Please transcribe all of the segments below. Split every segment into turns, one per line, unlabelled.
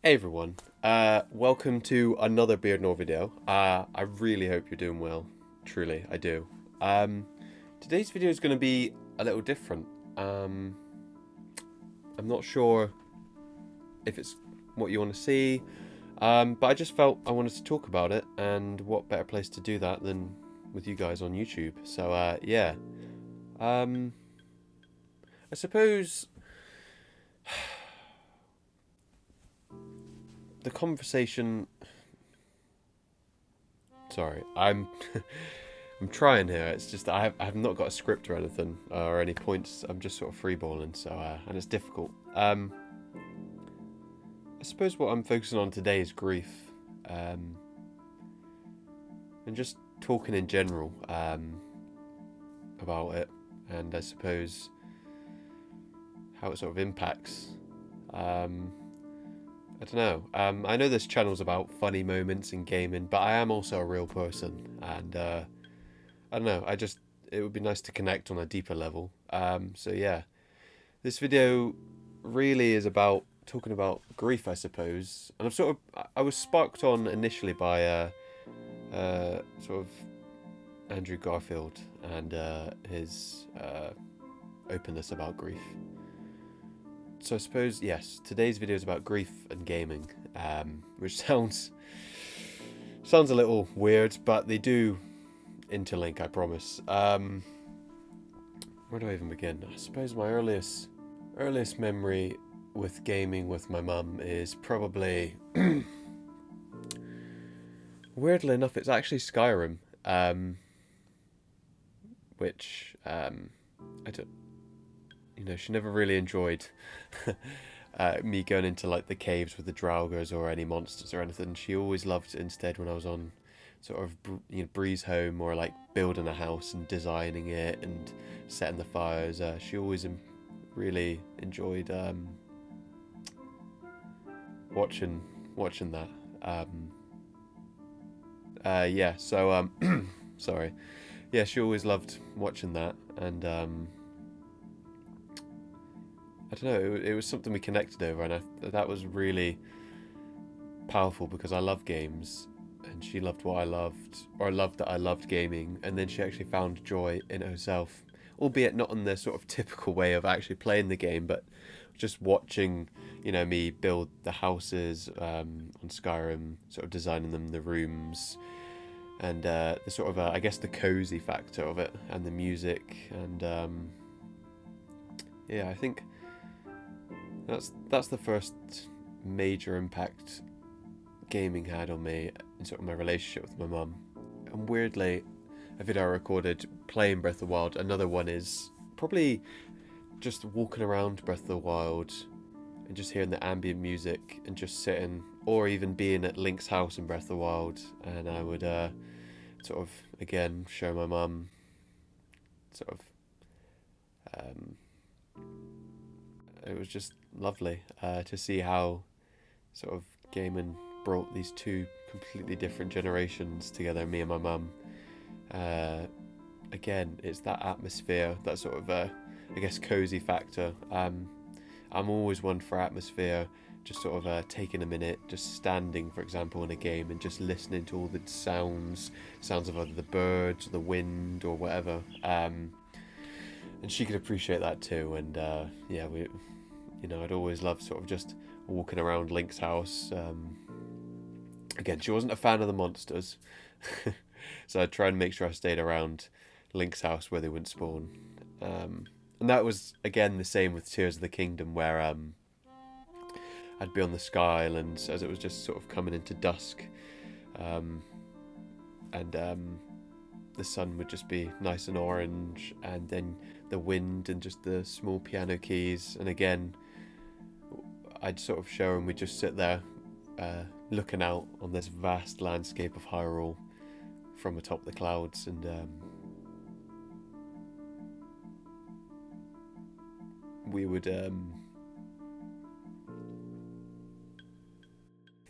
Hey everyone, welcome to another BeardNord video. I really hope you're doing well. Truly, I do. Today's video is going to be a little different. I'm not sure if it's what you want to see, but I just felt I wanted to talk about it, and what better place to do that than with you guys on YouTube. So, yeah. I suppose the conversation. Sorry, I'm I'm trying here. It's just that I have not got a script or anything or any points. I'm just sort of freeballing, so and it's difficult. I suppose what I'm focusing on today is grief, and just talking in general about it, and I suppose how it sort of impacts. I don't know. I know this channel's about funny moments in gaming, but I am also a real person, and I don't know. It would be nice to connect on a deeper level. So yeah, this video really is about talking about grief, I suppose. And I was sparked on initially by sort of Andrew Garfield and his openness about grief. So I suppose, yes, today's video is about grief and gaming, which sounds a little weird, but they do interlink, I promise. Where do I even begin? I suppose my earliest memory with gaming with my mum is probably, weirdly enough, it's actually Skyrim, which I don't. She never really enjoyed me going into like the caves with the draugrs or any monsters or anything. She always loved instead when I was on sort of Breeze Home, or like building a house and designing it and setting the fires. She always really enjoyed watching that. Yeah. So sorry. Yeah, she always loved watching that, and I don't know, it was something we connected over, and that was really powerful because I love games, and she loved what I loved, or I loved that I loved gaming, and then she actually found joy in it herself, albeit not in the sort of typical way of actually playing the game, but just watching, me build the houses on Skyrim, sort of designing them, the rooms, and the sort of, I guess, the cozy factor of it, and the music, and yeah, I think that's the first major impact gaming had on me in sort of my relationship with my mum. And weirdly, a video I recorded playing Breath of the Wild. Another one is probably just walking around Breath of the Wild and just hearing the ambient music and just sitting, or even being at Link's house in Breath of the Wild, and I would sort of again show my mum sort of it was just lovely to see how sort of gaming brought these two completely different generations together, me and my mum. Again, it's that atmosphere, that sort of I guess cozy factor. I'm always one for atmosphere, just sort of taking a minute, just standing, for example, in a game and just listening to all the sounds of either the birds or the wind or whatever. And she could appreciate that too, and yeah, I'd always loved sort of just walking around Link's house. Again, she wasn't a fan of the monsters, so I'd try and make sure I stayed around Link's house where they wouldn't spawn. And that was, again, the same with Tears of the Kingdom, where I'd be on the Sky Islands as it was just sort of coming into dusk, and the sun would just be nice and orange, and then the wind and just the small piano keys, and again, I'd sort of show, and we'd just sit there looking out on this vast landscape of Hyrule from atop the clouds, and we would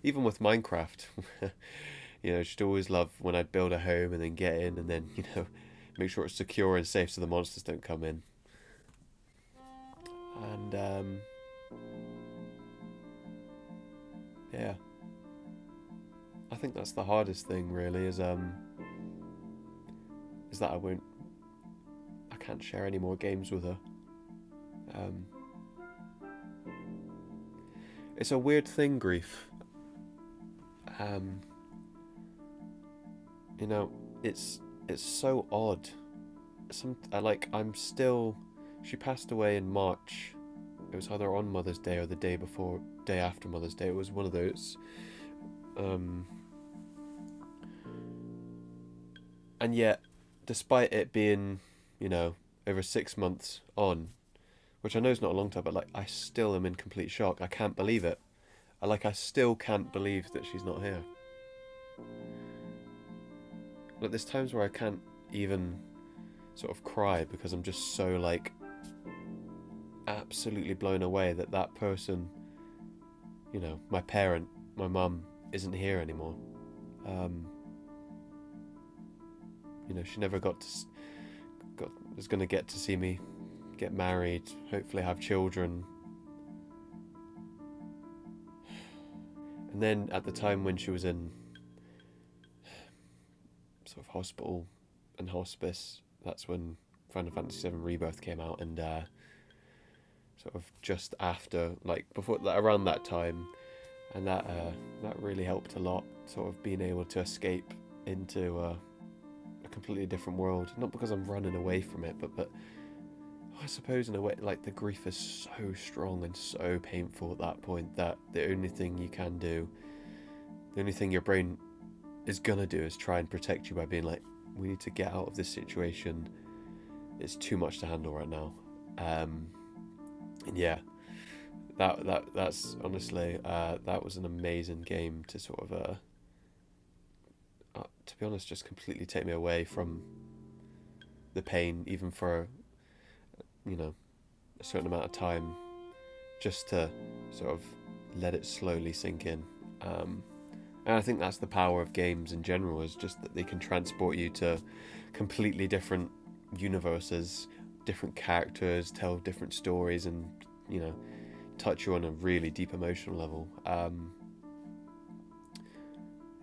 even with Minecraft, she'd always love when I'd build a home and then get in and then make sure it's secure and safe so the monsters don't come in. And yeah, I think that's the hardest thing really is that I can't share any more games with her. Um, it's a weird thing, grief. Um, you know, it's so odd. I'm still. She passed away in March. It was either on Mother's Day or the day after Mother's Day. It was one of those. Um, and yet, despite it being, over 6 months on, which I know is not a long time, but like I still am in complete shock. I can't believe it. I still can't believe that she's not here. Like there's times where I can't even sort of cry because I'm just so like absolutely blown away that that person, my parent, my mum, isn't here anymore. Um, she never was going to get to see me get married, hopefully have children. And then at the time when she was in sort of hospital and hospice, that's when Final Fantasy VII Rebirth came out, and sort of just after, like before that, around that time, and that really helped a lot. Sort of being able to escape into a completely different world, not because I'm running away from it, but I suppose in a way, like the grief is so strong and so painful at that point that the only thing you can do, the only thing your brain is gonna do is try and protect you by being like, we need to get out of this situation. It's too much to handle right now. And yeah, that's honestly that was an amazing game to sort of to be honest, just completely take me away from the pain, even for a certain amount of time, just to sort of let it slowly sink in. And I think that's the power of games in general, is just that they can transport you to completely different universes, different characters, tell different stories, and touch you on a really deep emotional level.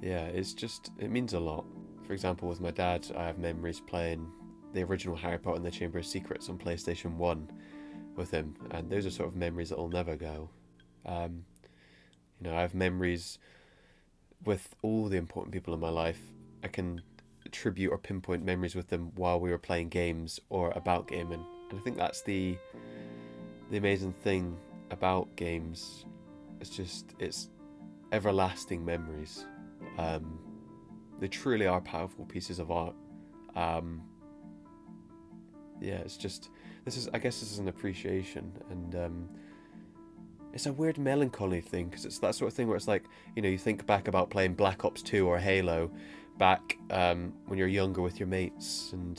Yeah, it means a lot. For example, with my dad, I have memories playing the original Harry Potter and the Chamber of Secrets on PlayStation 1 with him, and those are sort of memories that will never go. Um, I have memories with all the important people in my life. I can attribute or pinpoint memories with them while we were playing games or about gaming, and I think that's the amazing thing about games. It's everlasting memories. They truly are powerful pieces of art. Yeah, I guess this is an appreciation, and it's a weird melancholy thing, because it's that sort of thing where it's like, you think back about playing Black Ops 2 or Halo back when you're younger with your mates, and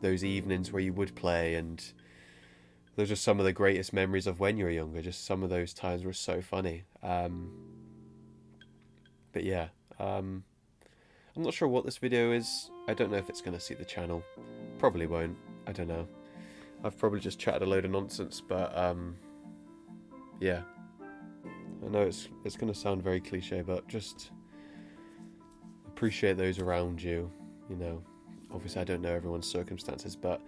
those evenings where you would play, and those are some of the greatest memories of when you were younger. Just some of those times were so funny. But yeah, I'm not sure what this video is. I don't know if it's going to see the channel. Probably won't. I don't know. I've probably just chatted a load of nonsense, but yeah. I know it's going to sound very cliche, but just appreciate those around you. Obviously I don't know everyone's circumstances, but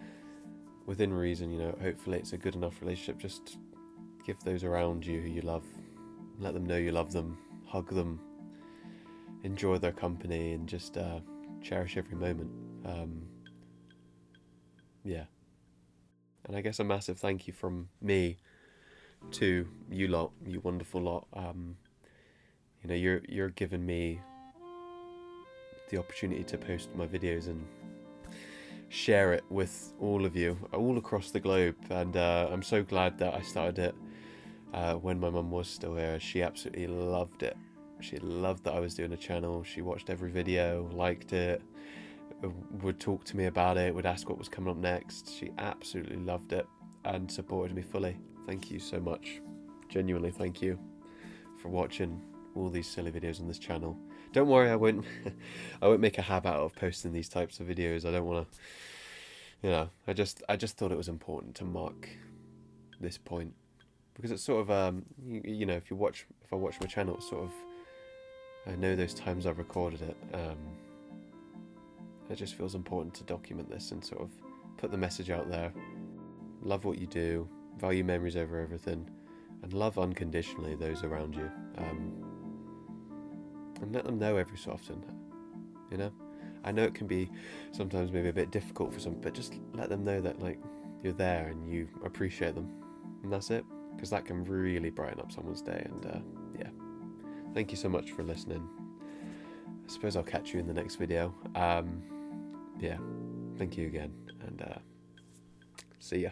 within reason, hopefully it's a good enough relationship. Just give those around you who you love, let them know you love them, hug them, enjoy their company, and just cherish every moment. Yeah. And I guess a massive thank you from me to you lot, you wonderful lot. You're giving me the opportunity to post my videos and share it with all of you all across the globe, and I'm so glad that I started it when my mum was still here. She absolutely loved it. She loved that I was doing a channel. She watched every video, liked it, would talk to me about it, would ask what was coming up next. She absolutely loved it and supported me fully. Thank you so much. Genuinely, thank you for watching all these silly videos on this channel. Don't worry, I won't make a habit out of posting these types of videos. I don't want to, I just thought it was important to mark this point. because it's sort of you know, if I watch my channel, it's sort of, I know those times I've recorded it. It just feels important to document this and sort of put the message out there. Love what you do, value memories over everything, and love unconditionally those around you. And let them know every so often, you know? I know it can be sometimes maybe a bit difficult for some, but just let them know that, like, you're there and you appreciate them. And that's it, because that can really brighten up someone's day. And yeah, thank you so much for listening. I suppose I'll catch you in the next video. Yeah, thank you again, and see ya.